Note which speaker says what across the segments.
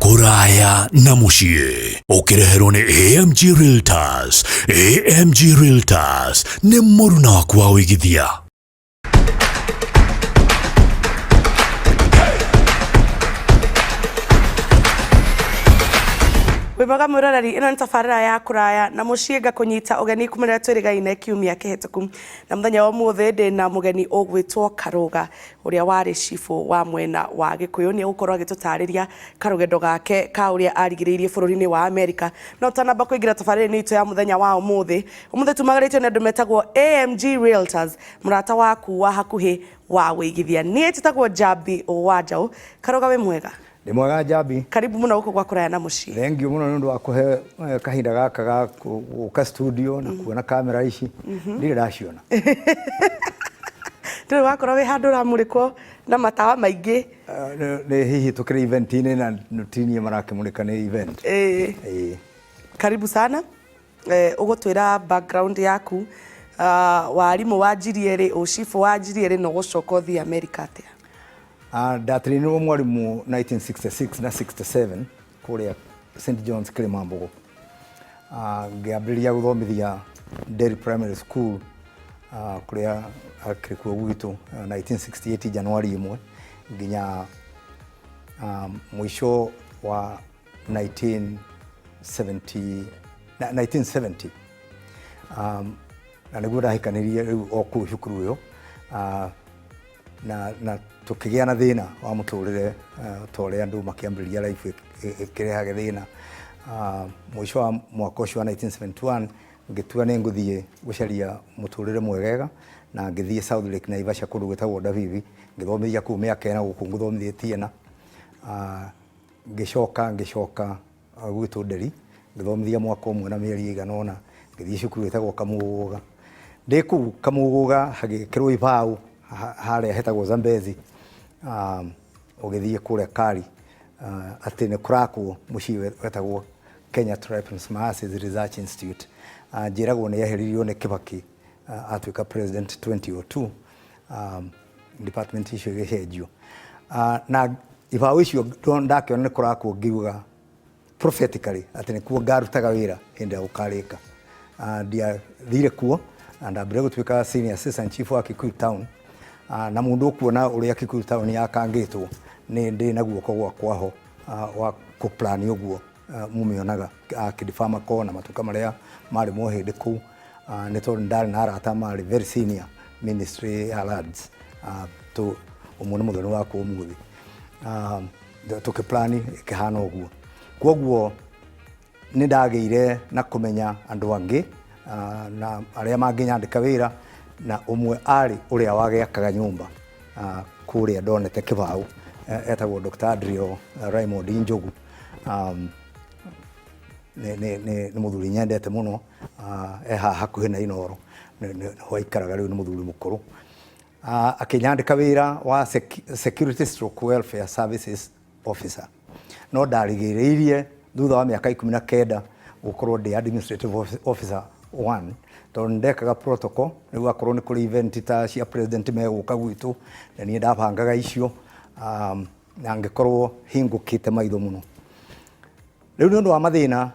Speaker 1: Kũraya na mũciĩ ũkĩreherwo nĩ AMG Realtors. AMG Realtors nĩ mũruna waku wa ũigithia.
Speaker 2: Wĩmwega mwĩroreri, ĩno nĩ tabarĩra ya kũraya na mũciĩ ngakũnyita ũgeni kumĩrĩra twĩrĩgaine kiumia kĩhĩtũku. Na mũthenya wa ũmũthĩ ndĩna mũgeni ũgwĩtwo Karuga, ũrĩa warĩ cibũ wa mwena wa Gĩkũyũ. Nĩ egũkorwo agĩtũtarĩria karũgendo gake ka ũrĩa arigĩrĩirie bũrũri-inĩ wa Amerika. No ũtanamba kũingĩra tabarĩra-inĩ itũ ya mũthenya wa ũmũthĩ tumagarĩtio nĩ andũ metagwo AMG Realtors, mũrata waku wa hakuhĩ wa wĩigithia. Niĩ njĩtagwo Njambi Wanjaũ. Karuga wĩ mwega?
Speaker 3: Ndĩ mwega Njambi.
Speaker 2: Karibu mũno gũkũ gwa Kũraya na Mũciĩ.
Speaker 3: Thengiũ mũno nĩ ũndũ wa kũhe kahinda gaka ga gũka studio na kuona kamera ici. Ndirĩ ndaciona.
Speaker 2: Ndĩrĩ wakorwo wĩ handũ ũramũrĩkwo na matawa maingĩ.
Speaker 3: Nĩ hihi tũkĩrĩ event-inĩ na tinie marakĩmũrĩka nĩ event.
Speaker 2: Karibu sana. Ũgũtwĩra background yaku, warimũ wanjirie rĩ, ũcibũ wanjirie rĩ, na ũgũcoka ũthiĩ Amerika atĩa?
Speaker 3: Ndatirĩnirwo mwarimũ 1966 na 67 kũrĩa St John's Kilimambogo. Ngĩambĩrĩria gũthomithia Dairy Primary School kũrĩa akĩrĩ kuo gwitũ 1968 Januari 1 nginya mũico wa 1970 na nĩguo ndahikanĩrie rĩu o kũu cukuru ũyũ, na tukĩgĩa na thĩna wa mũtũrĩre ta ũrĩa andũ makĩambĩrĩria life ĩkĩrehaga thĩna. Mũico wa mwaka ũcio wa 1971 ngĩtua nĩ ngũthiĩ gũcaria mũtũrĩre mwegega, na ngĩthiĩ South Lake Naivasha kũndũ gwĩtagwo Davivi, ngĩthomithia kũu mĩaka ĩna gũkũ ngũthomithĩtie na ngĩcoka gwitũ Nderi, ngĩthomithia mwaka ũmwe na mĩeri ĩigana ũna, ngĩthiĩ cukuru ĩtagwo Kamũgũga. Ndĩ kũu Kamũgũga hagĩkĩrwo ibaũ harĩa hetagwo Zambezi, ũgĩthiĩ kũrĩa Kari, atĩ nĩ kũrakwo mũciĩ wetagwo Kenya Tripes Masses Research Institute. Njĩragwo nĩ yaheririo nĩ Kibaki atuĩka president 2002, department icio igĩcenjio. Na ibaũ icio ndakĩona nĩ kũrakwo ngiuga prophetically atĩ nĩkuo ngarutaga wĩra hĩndĩ ya gũkarĩka. Ndiathire kuo na ndambire gũtuĩka senior assistant chief wa Kikuyu Town, na mũndũ ũkuona ũrĩa Kikuyu Town yakangĩtwo nĩ ndĩ na guoko gwakwa ho wa kũplani ũguo mumĩonaga akĩndibama na matuka marĩa marĩ mo hĩndĩ kũu, nĩ tondũ ndarĩ na arata marĩ very senior ministry ya lads, ũmwe nĩ mũthoni wakwa ũmũthĩ, tũkĩplani ĩkĩhana ũguo. Kwoguo nĩ ndagĩire na kũmenya andũ angĩ na arĩa mangĩnyandĩka wĩra, na ũmwe arĩ ũrĩa wagĩakaga nyũmba kũrĩa ndonete kĩbaũ, etagwo Dr. Adrio Raymond Njogu. Nĩ mũthuri nyendete mũno, haha hakuhĩ na Inooro, nĩho aikaraga rĩu, nĩ mũthuri mũkũrũ. Akĩnyandĩka wĩra wa security stroke welfare services officer, no ndarigĩrĩirie thutha wa mĩaka 19 gũkorwo ndĩ administrative officer 1, tondũ ndekaga protocol nĩguo akorwo nĩ kũrĩ event ta cia president megũka gwitũ, na niĩ ndabangaga icio, na ngĩkorwo hingũkĩte maitho mũno. Rĩu nĩ ũndũ wa mathĩna,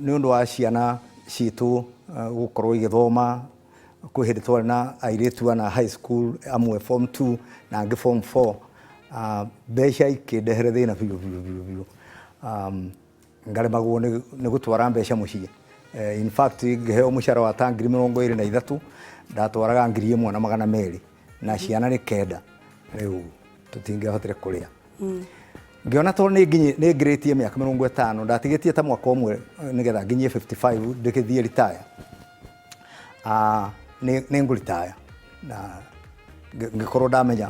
Speaker 3: nĩ ũndũ wa ciana citũ gũkorwo igĩthoma, kwĩ hĩndĩ twarĩ na airĩtu ana high school, amwe form 2 na angĩ form 4, mbeca ikĩndehere thĩna biũ. Ngaremagwo nĩ gũtwara mbeca mũciĩ. In fact ngĩheo mũcara wa ta 23,000 ndatwaraga 1,200 na ciana nĩ 9, rĩu tũtingĩahotire kũrĩa. Ngĩona tondũ nĩ ngirĩtie mĩaka 50, ndatigĩtie ta mwaka ũmwe nĩgetha nginyie 55 ndĩgĩthiĩ retire. Nĩ ngũretire na ngĩkorwo ndamenya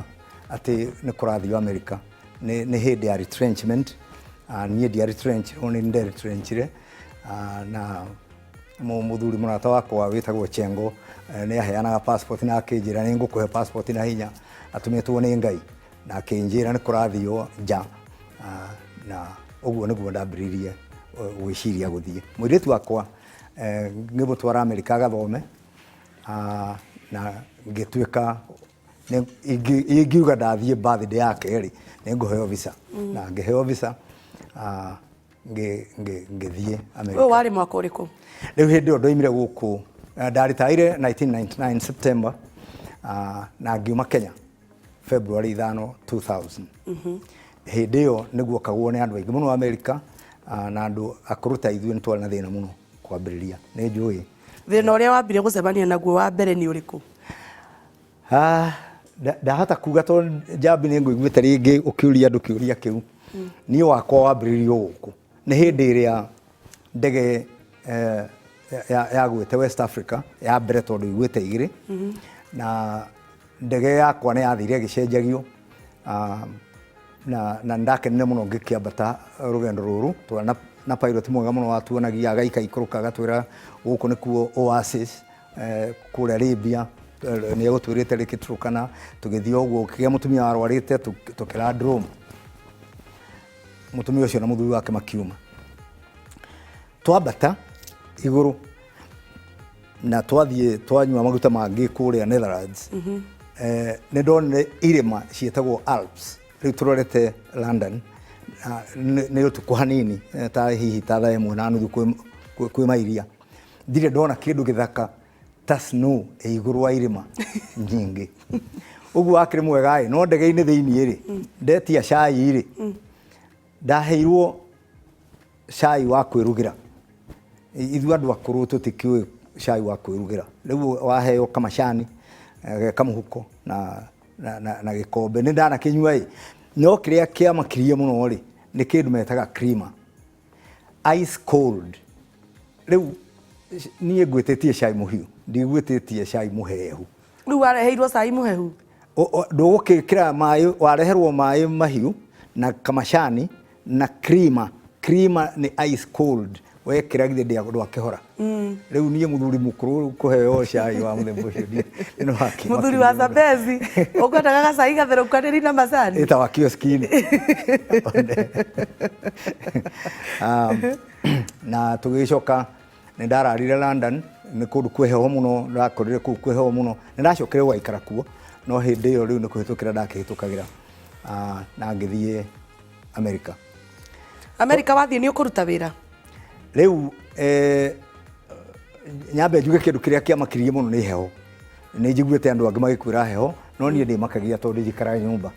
Speaker 3: atĩ nĩ kũrathiĩ Amerika, nĩ hĩndĩ ya retrenchment. Niĩ ndia retrench, nĩ nderetrenchire, na mũthuri mũrata wakwa wĩtagwo Chengo nĩ aheanaga passport na akĩnjĩra nĩ ngũkũhe passport na hinya, atũmĩtwo nĩ Ngai, na akĩnjĩra nĩ kũrathiĩ nja, na ũguo nĩguo ndambĩrĩirie gwĩciria gũthiĩ. Mũirĩtu wakwa ngĩmũtwara Amerika agathome, na ngĩtuĩka ingiuga ndathiĩ birthday yake rĩ, nĩ ngũheo visa, na ngĩheo visa ngĩthiĩ Amerika.
Speaker 2: Ũyũ warĩ mwaka ũrĩkũ?
Speaker 3: Rĩu hĩndĩ ĩyo ndoimire gũkũ ndaritaire 1999 September na ngiuma Kenya February 5 2000. Hĩndĩ ĩyo nĩguo kagwo nĩ andũ aingĩ mũno Amerika na andũ akũrũ ta ithuĩ nĩ twarĩ na thĩna mũno kwambĩrĩria. Nĩ njũĩ
Speaker 2: thĩna ũrĩa wambire gũcemania naguo wa mbere nĩ ũrĩkũ?
Speaker 3: Ndahota kuga tondũ njambi nĩ ngũiguĩte rĩngĩ ũkĩũria andũ kĩũria kĩu. Niĩ wakwa wambĩrĩirio gũkũ nĩ hĩndĩ ĩrĩa ndege yagwĩte West Africa ya mbere tondũ igwĩte igĩrĩ na ndege yakwa nĩ yathire ĩgĩcenjagio na ndakenire mũno ngĩkĩambata rũgendo rũrũ twana na pilot mwega mũno watuonagia agaika ikũrũka agatwĩra gũkũ nĩkuo Oasis kũrĩa Arabia nĩ egũtwĩrĩte rĩngĩ Turkana tũgĩthiĩ ũguo kĩgĩa mũtumia warwarĩte tũkĩra drone mũtumia ũcio na mũthuri wake makiuma twambata igũrũ na twathiĩ twanyua maguta mangĩ kũrĩa Netherlands. Nĩ ndonire irĩma ciĩtagwo Alps rĩu tũrorete London nĩ ũtukũ hanini ta hihi ta thaa ĩmwe na nuthu kwĩ mairia ndirĩ ndona kĩndũ gĩthaka ta snow igũrũ wa irĩma nyingĩ. Ũguo akĩrĩ mwega no ndege-inĩ thĩiniĩ rĩ ndetia cai rĩ ndaheirwo cai wa kwĩrugĩra. Ithuĩ andũ akũrũ tũtikĩũĩ cai wa kwĩrugĩra. Rĩu waheo kamacani kamũhuko na gĩkombe nĩ ndanakĩnyua no kĩrĩa kĩamakirie mũno rĩ nĩ kĩndũ metaga creamer ice cold. Rĩu niĩ ngwĩtĩtie cai mũhiũ ndigwĩtĩtie cai mũhehu.
Speaker 2: Rĩu wareheirwo cai mũhehu?
Speaker 3: Ndũgũkĩkĩra maĩ wareherwo maĩ mahiũ na kamacani na creamer nĩ ice cold wekĩra githĩ ndwakĩhora. Rĩu niĩ mũthuri mũkũrũ kũheo cai wa mũthemba ũcio nĩ wake
Speaker 2: mũthuri wa Zambezi ũkwendaga gacai gatherũkanĩri na macani
Speaker 3: ĩta wa kioski-inĩ. Na tũgĩcoka nĩ ndararire London nĩ kũndũ kwĩheho mũno ndakorire kũu kwĩheho mũno nĩ ndacokire gũgaikara kuo no hĩndĩ ĩyo rĩu nĩ kũhĩtũkĩra ndakĩhĩtũkagĩra na ngĩthiĩ Amerika.
Speaker 2: Amerika wathiĩ nĩ ũkũruta wĩra?
Speaker 3: Rĩu nyambe njuge kĩndũ kĩrĩa kĩamakirie mũno nĩ heho. Nĩ njiguĩte andũ angĩ magĩkwĩra heho no niĩ ndĩmakagia tondũ njikaraga nyũmba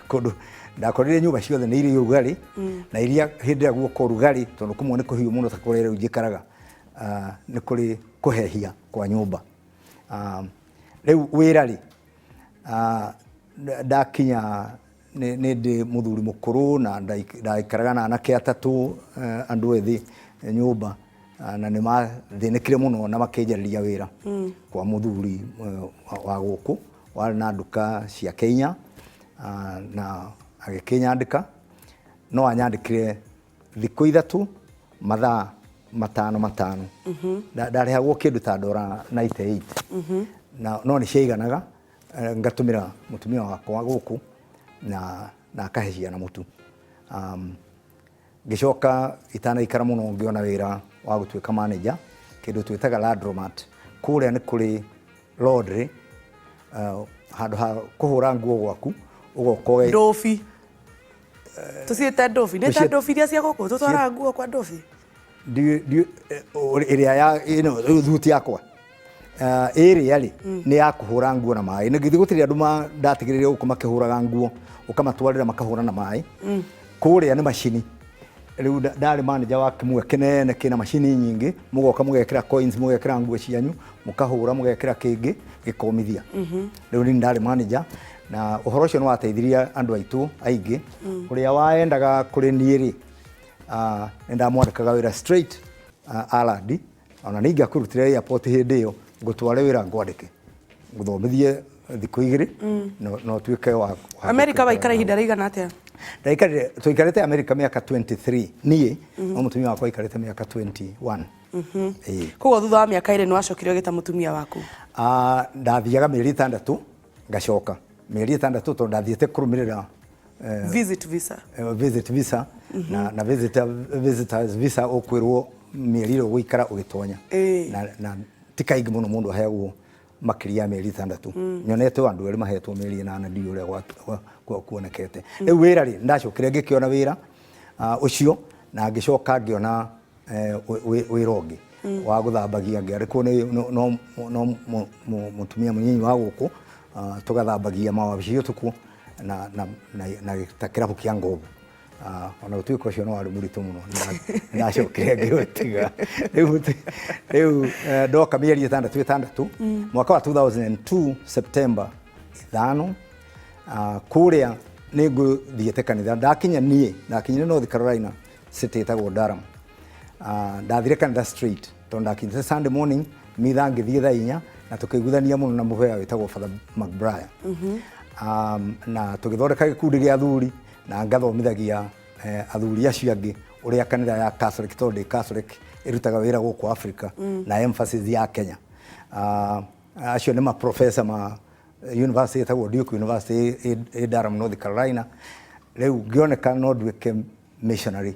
Speaker 3: kũndũ ndakorire nyũmba ciothe nĩ irĩ ũrugarĩ na iria hĩndĩ ĩrĩa guoka ũrugarĩ tondũ kũmwe nĩ kũhiũ mũno ta kũrĩa rĩu njikaraga nĩ kũrĩ kũhehia kwa nyũmba. Rĩu wĩra rĩ ndakinya nĩ ndĩ mũthuri mũkũrũ na ndaikaraga na anake atatũ andũ ethĩ nyũmba na nĩ mathĩnĩkire mũno na makĩnjarĩria wĩra kwa mũthuri wa gũkũ warĩ na nduka cia Kenya na agĩkĩnyandĩka no anyandĩkire thikũ ithatũ mathaa matano ndarĩhagwo kĩndũ ta $98 no nĩ ciaiganaga ngatũmĩra mũtumia wakwa gũkũ na akahe ciana mũtu. Ngĩcoka itanaikara mũno ngĩona wĩra wa gũtuĩka manager kĩndũ twĩtaga laundromat kũrĩa nĩ kũrĩ laundry handũ ha kũhũra nguo gwaku ũgoka
Speaker 2: ndofi tuciĩte ndofi nĩ ta ndofi iria cia gũkũ tũtwaraga nguo kwa ndofi
Speaker 3: ĩrĩa ya thuti yakwa ĩrĩa rĩ nĩ ya kũhũra nguo na maĩ nĩ githĩ gũtirĩ andũ ndatigĩrĩire gũkũ makĩhũraga nguo ũkamatwarĩra makahũra na maĩ kũrĩa nĩ macini. Rĩu ndarĩ manager wa kĩmwe kĩnene kĩna macini nyingĩ mũgoka mũgekĩra coins mũgekĩra nguo cianyu mũkahũra mũgekĩra kĩngĩ gĩkomithia. Rĩu nĩ ndarĩ manager na ũhoro ũcio nĩ wateithirie andũ aitũ aingĩ ũrĩa waendaga kũrĩ niĩ rĩ nĩ ndamwandĩkaga wĩra straight aladi ona ningĩ akũrutire airport hĩndĩ ĩyo ngũtware wĩra ngwandĩke ngũthomithie thikũ igĩrĩ no tuĩke wa
Speaker 2: Amerika waikara ihinda rĩigana atĩa?
Speaker 3: Tũikarĩte Amerika mĩaka 23 niĩ no mũtumia wakwa aikarĩte mĩaka 21.
Speaker 2: Koguo thutha wa mĩaka ĩrĩ nĩ wacokire ũgĩta mũtumia waku?
Speaker 3: Ndathiaga mĩeri 6 ngacoka mĩeri 6 tondũ ndathiĩte kũrũmĩrĩra
Speaker 2: visit visa
Speaker 3: na visitors visa ũkwĩrwo mĩeri ĩrĩa ũgũikara ũgĩtonya na ti kaingĩ mũno mũndũ aheagwo makĩria mĩeri 6. Nyonete andũ erĩ mahetwo mĩeri 8 ndiũ ũrĩa kuonekete rĩu wĩra rĩ ndacokire ngĩkĩona wĩra ũcio na ngĩcoka ngĩona wĩra ũngĩ wa gũthambagia ngĩarĩ kuo no mũtumia mũnyinyi wa gũkũ tũgathambagia mawabici ũtukũ na ta kĩrabu kĩa ngobu ona gũtuĩka ũcio no warĩ mũritũ mũno ndacokire ngĩũtiga rĩu ndoka mĩeri ĩtandatũ mwaka wa 2002 September 5 kũrĩa nĩ ngũthiĩte kanitha ndakinyire North Carolina city ĩtagwo Durham ndathire kanitha straight tondũ ndakinyire Sunday morning mitha ngĩthiĩ thaa 4 na tũkĩiguithania mũno na mũhea wĩtagwo Father McBride na tũgĩthondeka gĩkundi gĩa athuri na ngathomithagia athuri acio angĩ ũrĩa kanitha ya Catholic tondũ Catholic ĩrutaga wĩra gũkũ Africa na emphasis ya Kenya acio nĩ professor ma university ĩtagwo Duke University Durham North Carolina rĩu ngĩoneka no nduĩke missionary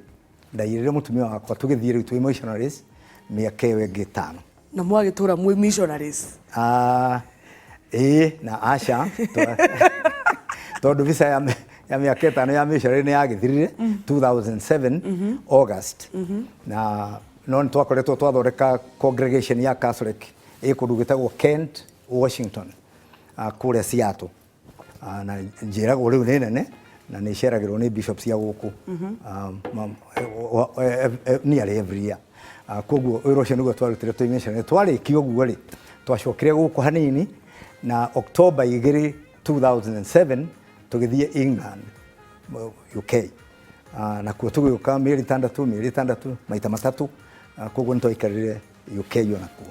Speaker 3: ndairire mũtumia wakwa tũgĩthiĩ rĩu twĩ missionaries mĩaka ĩyo ĩngĩ 5
Speaker 2: na mwagĩtũra mwĩ missionaries
Speaker 3: na aca tondũ visa ya mĩaka 5 ya missionary nĩ yagĩthirire 2007 August na no nĩtwakoretwo twathondeka congregation ya Catholic kũndũ gĩtagwo Kent Washington kũrĩa Seattle na njĩragwo rĩu nĩ nene na nĩ iceragĩrwo nĩ bishops ya gũkũ nearly every year koguo wĩra ũcio nĩguo twarutire twĩ missionary twarĩkia ũguo rĩ twacokire gũkũ hanini na October 2 2007 tũgĩthiĩ England UK na kuo tũgĩũka mĩeri 6 maita matatũ koguo nĩtwaikarire UK ona kuo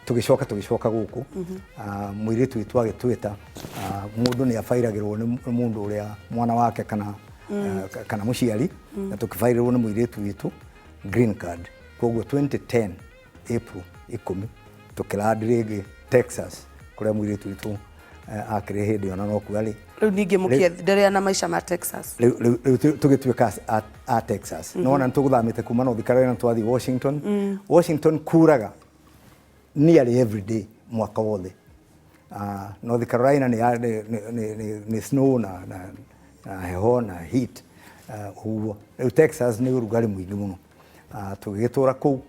Speaker 3: tũgĩcoka gũkũ mũirĩtu witũ agĩtwĩta mũndũ nĩ abairagĩrwo nĩ mũndũ ũrĩa mwana wake kana mũciari na tũkĩbairĩrwo nĩ mũirĩtu witũ green card koguo 2010 April 10 tũkĩlandi rĩngĩ Texas kũrĩa mũirĩtu witũ akĩrĩ hĩndĩ ona no kuarĩ
Speaker 2: rĩu ningĩ mũkĩenderea na maica ma Texas
Speaker 3: rĩu tũgĩtuĩka a Texas no ona nĩtũgũthamĩte kuma North Carolina twathiĩ Washington kuraga nearly every day mwaka wothe North Carolina ni snow na heho na heat huo Texas ni urugarĩ mũingĩ mũno tũgĩtũra kũu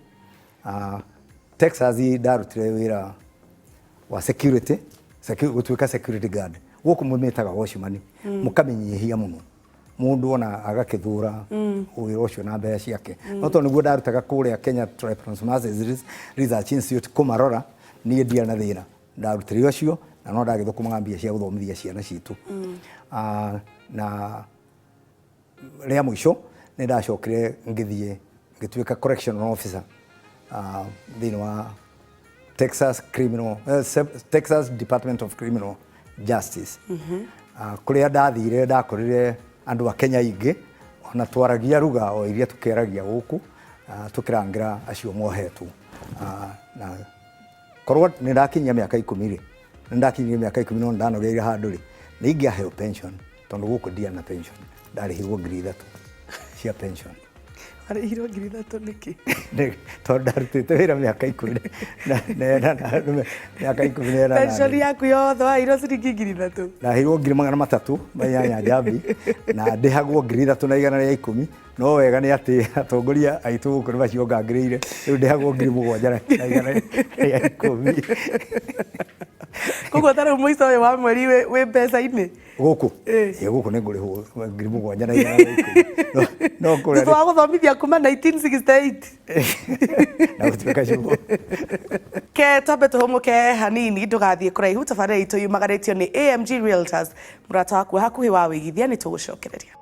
Speaker 3: Texas ndarutire wĩra wa security gũtuĩka security guard gũkũ mũmĩtaga watchman mũkamenyihia mũno mũndũ ona agakĩthũra wĩra ũcio na mbeca ciake no tondũ nĩguo ndarutaga kũrĩa Kenya Trans Research Institute kũmarora niĩ ndia na thĩna ndarutire ũcio na no ndagĩthũkũmaga mbia cia gũthomithia ciana citũ na rĩa mũico nĩ ndacokire ngĩtuĩka correctional officer thĩinĩ wa Texas Department of Criminal Justice kũrĩa ndathire ndakorire andũ a Kenya ingĩ ona twaragia ruga o iria tukeragia gũkũ tukirangĩra acio mohetwo na korwo nĩ ndakinyia mĩaka 10 no ndanogeire handũ rĩ nĩ ingĩaheo pension tondũ gũkũ ndia na pension ndarĩhirwo 3,000 cia pension
Speaker 2: arĩhirwo 3,000 nĩkĩ
Speaker 3: tondũ ndarutĩte wĩra mĩaka 10 mĩaka 10
Speaker 2: pension yaku yothe wairwo ciringi 3,000
Speaker 3: ndahirwo 300 manyanya njambi na ndĩhagwo 3,110 no wega nĩ atĩ atongoria aitũ gũkũ nĩ maciongangĩrĩire rĩu ndĩhagwo 7,110
Speaker 2: koguo tarĩu mũico ũyũ wa mweri wĩ mbeca-inĩ
Speaker 3: gũkũ gũkũ nĩ ngũrĩhwo 7,110 no kũrĩa
Speaker 2: wa gũthomithia kuma 1968
Speaker 3: na gũtuĩka ciugo
Speaker 2: ke twambe tũhũmũke hanini ndũgathiĩ kũraihu tabarĩra itũ yumagarĩtio nĩ AMG Realtors mũrata waku hakuhĩ wa wĩigithia nĩ tũgũcokereria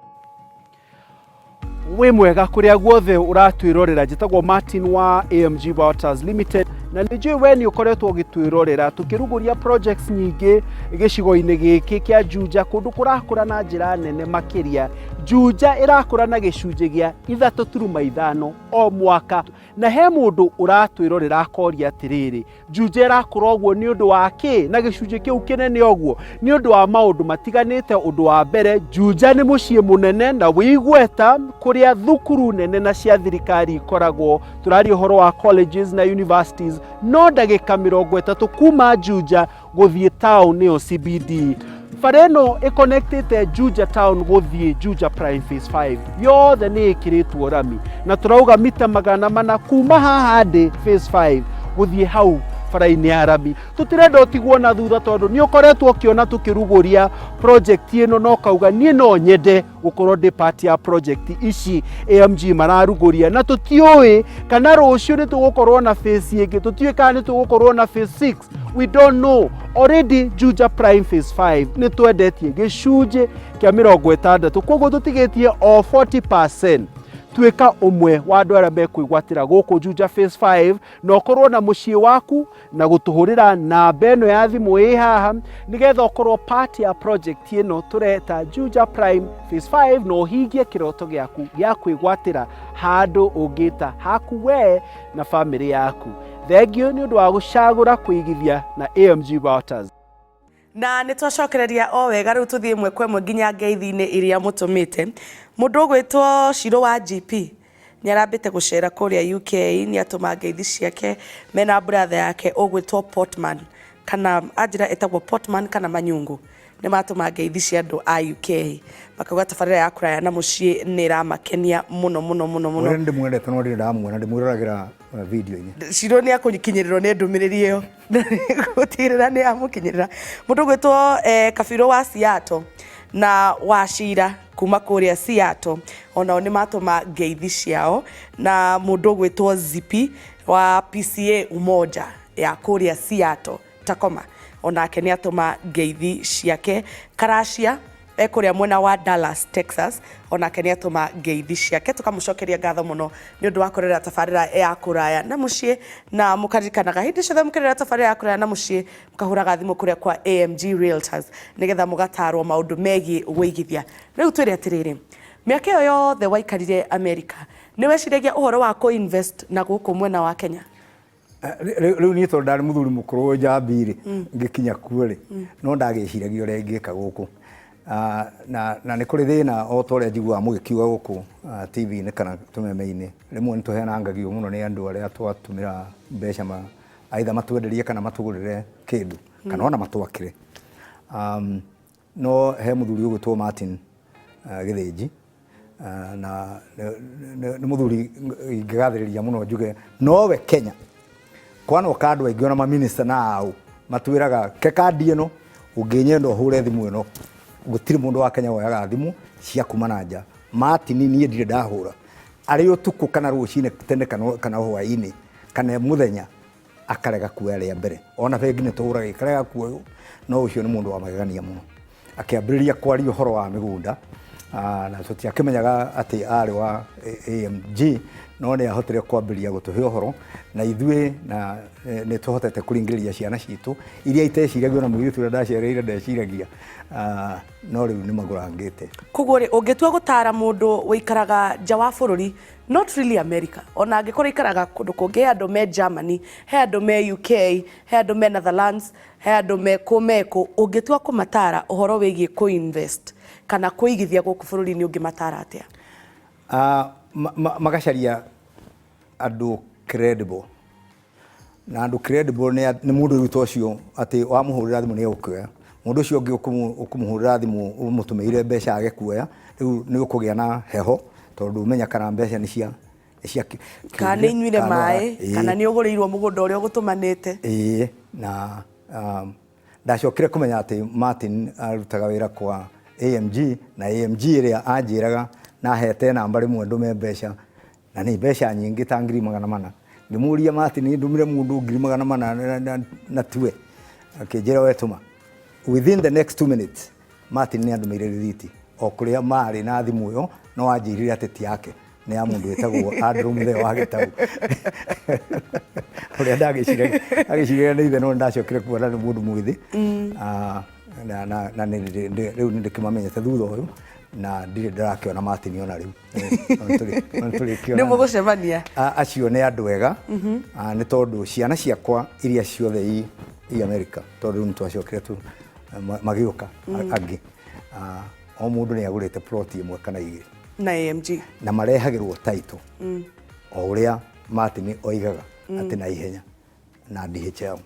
Speaker 4: wĩ mwega kũrĩa guothe ũratwĩrorera njĩtagwo Martin wa AMG Realtors Limited na nĩ njũĩ we nĩ ũkoretwo ũgĩtwĩrorera tũkĩrugũria projects nyingĩ gĩcigo-inĩ gĩkĩ kĩa Juja kũndũ kũrakũra na njĩra nene makĩria Juja ĩrakũra na gĩcunjĩ gĩa 3.5 o mwaka na he mũndũ ũratwĩrorera akoria atĩrĩrĩ Juja ĩrakũra ũguo nĩ ũndũ wa kĩ na gĩcunjĩ kĩu kĩnene ũguo nĩ ũndũ wa maũndũ matiganĩte ũndũ wa mbere Juja nĩ mũciĩ mũnene na wĩigweta kũrĩa thukuru nene na cia thirikari ikoragwo tũraria ũhoro wa colleges na universities no ndagĩka 30 kuma Juja gũthiĩ town ĩyo CBD bara ĩno ĩconnectĩte Juja town gũthiĩ Juja Prime Phase 5 yothe nĩ ĩkĩrĩtwo rami, na tũrauga mita 400 kuma haha ndĩ Phase 5 gũthiĩ hau bara-inĩ ya rami. Tũtirenda ũtigwo na thutha tondũ nĩ ũkoretwo ũkĩona tũkĩrugũria project ĩno na ũkauga niĩ no nyende gũkorwo ndĩ part ya project ici AMG mararugũria, na tũtiũĩ kana rũciũ nĩ tũgũkorwo na phase ĩngĩ, tũtiũĩ kana nĩ tũgũkorwo na phase 6, we don't know. Already Juja Prime Phase 5 nĩ twendetie gĩcunjĩ kĩa 60, koguo tũtigĩtie o 40% tuĩka ũmwe wa andũ arĩa mekwĩgwatĩra gũkũ Juja Phase 5 na ũkorwo na mũciĩ waku na gũtũhũrĩra namba ĩno ya thimũ ĩ haha nĩgetha ũkorwo part ya project ĩno tũreta Juja Prime Phase 5 na ũhingie kĩroto gĩaku gĩa kwĩgwatĩra handũ ũngĩta haku we na family yaku. Thengio nĩ ũndũ wa gũcagũra kũigithia na AMG Vouchers.
Speaker 2: Na nĩ twacokereria o wega rĩu tũthiĩ ĩmwe kwa ĩmwe nginya ngeithi-inĩ iria mũtũmĩte. Mũndũ ũgwĩtwo Shiro wa GP nĩ arambĩte gũcera kũrĩa UK, nĩ atũma ngeithi ciake mena brother yake ũgwĩtwo Portman, kana anjĩra etagwo Portman kana Manyungu, nĩ matũma ngeithi cia andũ a UK, makauga tabarĩra ya kũraya na mũciĩ nĩ ĩramakenia mũno mũno mũno mũno.
Speaker 3: Ũrĩa ndĩmwendete no ndĩramuona ndĩmwĩroragĩra video-inĩ.
Speaker 2: Shiro nĩ akũnyikinyĩrĩrwo nĩ ndũmĩrĩri ĩyo gũtigĩrĩra nĩ amũkinyĩrĩra. Mũndũ ũgwĩtwo Kabirũ wa Seattle na Wachira kuma kũrĩa Seattle onao nĩ matũma ngeithi ciao, na mũndũ ũgwĩtwo Zipi wa PCA Umoja ya kũrĩa Seattle Tacoma onake nĩ atũma ngeithi ciake. Karacia kũrĩa mwena wa Dallas Texas onake nĩ atũma ngeithi ciake. Tũkamũcokeria ngatho mũno nĩ ũndũ wa kũrera tabarĩra ya kũraya na mũciĩ, na mũkaririkanaga hĩndĩ ciothe mũkĩrera tabarĩra ya kũraya na mũciĩ mũkahũraga thimũ kũrĩa kwa AMG Realtors nĩgetha mũgatarwo maũndũ megiĩ ũigithia. Rĩu twĩre atĩrĩrĩ, mĩaka ĩyo yothe waikarire America nĩ weciragia ũhoro wa kũ-invest na gũkũ mwena wa Kenya?
Speaker 3: Rĩu niĩ tondũ ndarĩ mũthuri mũkũrũ njambi-rĩ ngĩkinya kuo rĩ no ndagĩciragia ũrĩa ingĩka gũkũ. Na nĩ kũrĩ thĩna o ta ũrĩa njiguaga mũgĩkiuga gũkũ TV-inĩ kana tũmeme-inĩ, rĩmwe nĩ tũheanangagio mũno nĩ andũ arĩa twatũmĩra mbeca aitha matwenderie kana matũgũrĩre kĩndũ kana ona matwakĩre. No he mũthuri ũgwĩtwo Martin Gĩthĩnji na nĩ mũthuri ingĩgathĩrĩria mũno njuge nowe Kenya kwana ũkandũ aingĩ ona maminista na au matwĩraga ke kandi ĩno ũngĩnyenda ũhũre thimũ ĩno, gũtirĩ mũndũ wa Kenya woyaga thimũ cia kuma na nja. Martin niĩ ndirĩ ndahũra arĩ ũtukũ kana rũcinĩ tene kana hwaĩ-inĩ kana mũthenya akarega kuoya rĩa mbere, ona bengi nĩ tũhũraga ikarega kuoywo. No ũcio nĩ mũndũ wa magegania mũno, akĩambĩrĩria kwaria ũhoro wa mĩgũnda na tũtiakĩmenyaga atĩ arĩ wa AMG, no nĩ ahotire kwambĩrĩria gũtũhe ũhoro na ithuĩ na nĩ tũhotete kũringĩrĩria ciana citũ iria iteciragio na mũirĩtu ũrĩa ndacereire ndeciragia, no rĩu nĩ magũrangĩte.
Speaker 2: Koguo rĩ ũngĩtua gũtara mũndũ wĩikaraga nja wa bũrũri, not really America, ona angĩkorwo ikaraga kũndũ kũngĩ, he andũ me Germany, he andũ me UK, he andũ me Netherlands, he andũ me kũmeko, ũngĩtua kũmatara ũhoro wĩgiĩ kũ-invest kana kũigithia gũkũ bũrũri-inĩ ũngĩmatara atĩa?
Speaker 3: Magacaria andũ credible, na andũ credible nĩ mũndũ ũrĩa ũcio atĩ wamũhũrĩra thimũ nĩ egũkuoya. Mũndũ ũcio ũngĩ ũkũmũhũrĩra thimũ ũmũtũmĩire mbeca age kuoya, rĩu nĩ ũkũgĩa na heho tondũ ũmenya kana mbeca nĩ cia
Speaker 2: kana nĩ inyuire maĩ kana nĩ ũgũrĩirwo mũgũnda ũrĩa ũgũtũmanĩte.
Speaker 3: Ĩĩ, na ndacokire kũmenya atĩ Martin arutaga wĩra kwa AMG na AMG ĩrĩa anjĩraga na hete namba rĩmwe ndũme mbeca na nĩ mbeca nyingĩ ta 400,000. Ngĩmũria Martin ndũmire mũndũ 400,000 na tuwe, akĩnjĩra we tũma. Within the next 2 minutes Martin nĩ andũmĩire rĩthiti o kũrĩa marĩ na thimũ ĩyo, no anjĩrire atĩ ti yake, nĩ ya mũndũ wĩtagwo Andrew Muthee wa Gĩtaũ ũrĩa ndagĩciragia nĩ ithe, no ndacokire kuona nĩ mũndũ mwĩthĩ. Na rĩu nĩ ndĩkĩmamenyete thutha ũyũ na ndirĩ ndarakĩona Martin ona rĩu.
Speaker 2: Nĩ mũgũcemania?
Speaker 3: Acio nĩ andũ ega, nĩ tondũ ciana ciakwa iria ciothe i America, tondũ rĩu nĩ twacokire tu magĩũka angĩ, o mũndũ nĩ agũrĩte plot ĩmwe kana igĩrĩ
Speaker 2: na AMG
Speaker 3: na marehagĩrwo title o ũrĩa Martin oigaga atĩ na ihenya na DHL.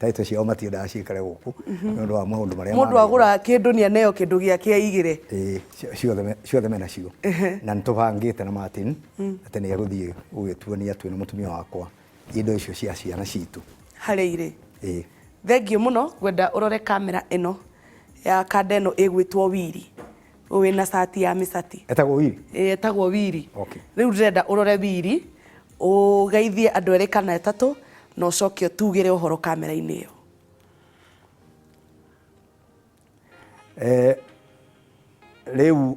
Speaker 3: taito ciao matiendaga ciikare gũkũ nĩ ũndũ wa maũndũ marĩa
Speaker 2: mũndũ agũra kĩndũ nĩ aneo kĩndũ gĩake aigĩre
Speaker 3: ciothe mena cio na nĩ tũbangĩte na Martin atĩ nĩ egũthiĩ gũgĩtuania twĩ na mũtumia wakwa indo icio cia ciana citũ
Speaker 2: harĩa irĩ thengiũ mũno ngwenda ũrore kamera ĩno ya kanda ĩno ĩgwĩtwo Wiri ũwĩ na cati ya mĩcati
Speaker 3: etagwo Wiri
Speaker 2: etagwo Wiri rĩu ndĩrenda ũrore Wiri ũgeithie andũ erĩ kana atatũ na ũcoke ũtugĩre ũhoro kamera-inĩ ĩyo
Speaker 3: rĩu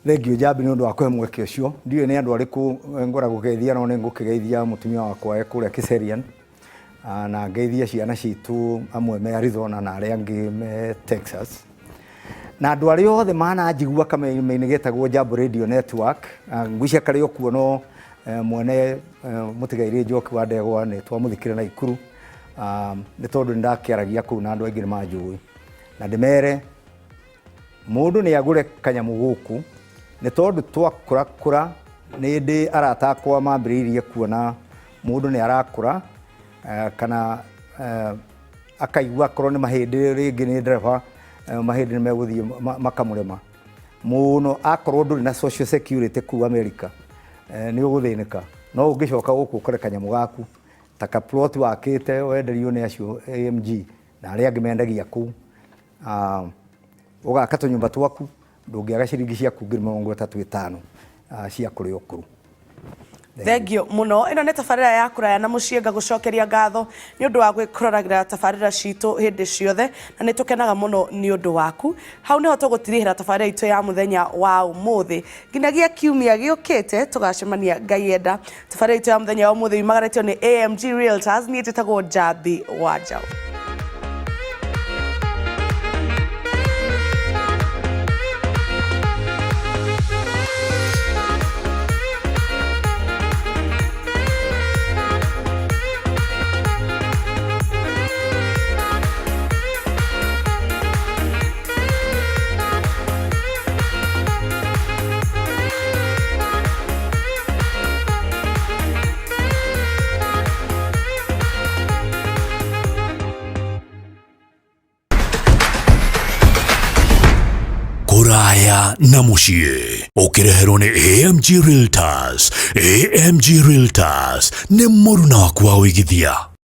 Speaker 3: thengiũ Njambi nĩ ũndũ wa kũhe mweke ũcio ndiũĩ nĩ andũ arĩkũ ngora gũgeithia no nĩ ngũkĩgeithia mũtumia wakwa kũrĩa Cemania na ngeithia ciana citũ amwe me Arizona na arĩa angĩ me Texas na andũ arĩa othe mananjigua kameme-inĩ getagwo Jambo Radio Network ngwicia karĩ o kuo no mwene mũtigairĩ Njoki wa Ndegwa nĩ twamũthikĩre na Ikuru nĩ tondũ nĩ ndakĩaragia kũu na andũ aingĩ nĩ manjũĩ na ndĩmere mũndũ nĩ agũre kanyamũ gũkũ nĩ tondũ twakũrakũra nĩ ndĩ arata akwa mambĩrĩirie kuona mũndũ nĩ arakũra kana akaigua korwo nĩ mahĩndĩ rĩngĩ nĩ ndereba mahĩndĩ nĩ megũthiĩ makamũrema mũno akorwo ndũrĩ na social security kuu America nĩ ũgũthĩnĩka no ũngĩcoka gũkũ ũkore kanyamũ gaku ta kaplot wakĩte wenderio nĩ acio AMG na arĩa angĩ mendagia kũu ũgaka tũnyũmba twaku ndũngĩaga ciringi ciaku 35,000 cia kũrĩa ũkũrũ
Speaker 2: thengiũ mũno ĩno nĩ tabarĩra ya kũraya na mũciĩ ngagũcokeria ngatho nĩ ũndũ wa gwĩkũroragĩra tabarĩra citũ hĩndĩ ciothe na nĩ tũkenaga mũno nĩ ũndũ waku hau nĩho tũgũtirihĩra tabarĩra itũ ya mũthenya wa ũmũthĩ nginyagia kiumia gĩũkĩte tũgacemania Ngai enda tabarĩra itũ ya mũthenya wa ũmũthĩ yumagaretio nĩ AMG Realtors niĩ njĩtagwo Njambi wa Njaũ
Speaker 1: Kũraya na mũciĩ ũkĩreherwo nĩ AMG Realtors. AMG Realtors nĩ mũruna waku wa ũigithia.